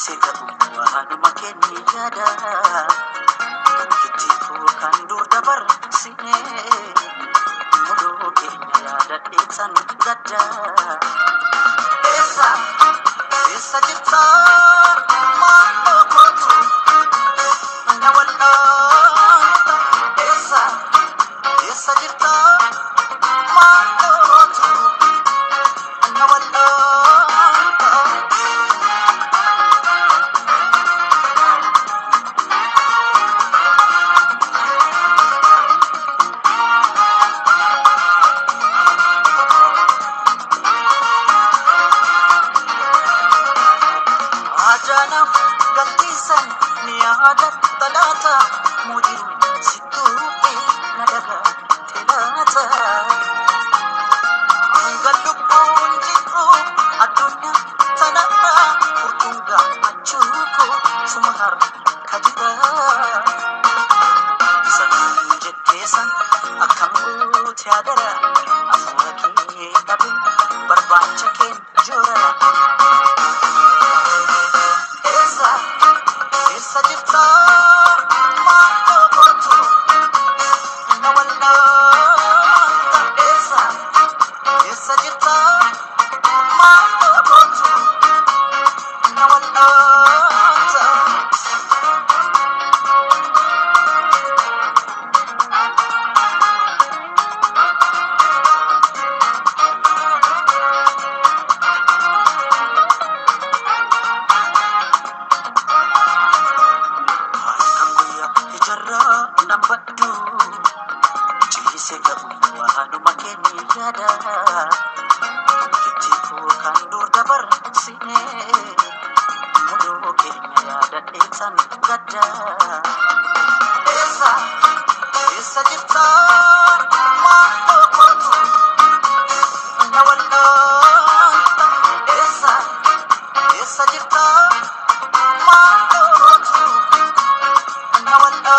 Sitabu wahanuma kenni yada Kitiku kan dur dabar sine Mudo kenya yada detan gada Esa, esa jita Mano kotu Nyawala Esa, esa jita Mano kotu Nyawala Ajanam gantisan niadat talata mudiru situpi nadaga telata Galupun jitu adunya tanapa urtunga acuku sumahar kajita Sanjit kesan akam tiadara afuraki tabin barbacakin jura Esa, esa jita mano kotu Nawala Esa, esa jita mano kotu Nawala Kambuya hijarra nambaddu Chilise gabu wahanuma kenni yada Kitiku kan dur dabar sine Mudo kenya yada detan gada Esa, esa jita mano kotu Nawala Esa, esa jita mano kotu Nawala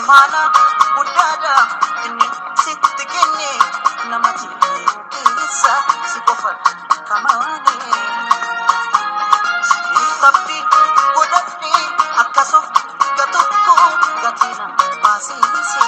Imana budada ini sitigini namati isa si kofar kamani tapi bodani akasof gatukku gatina masisi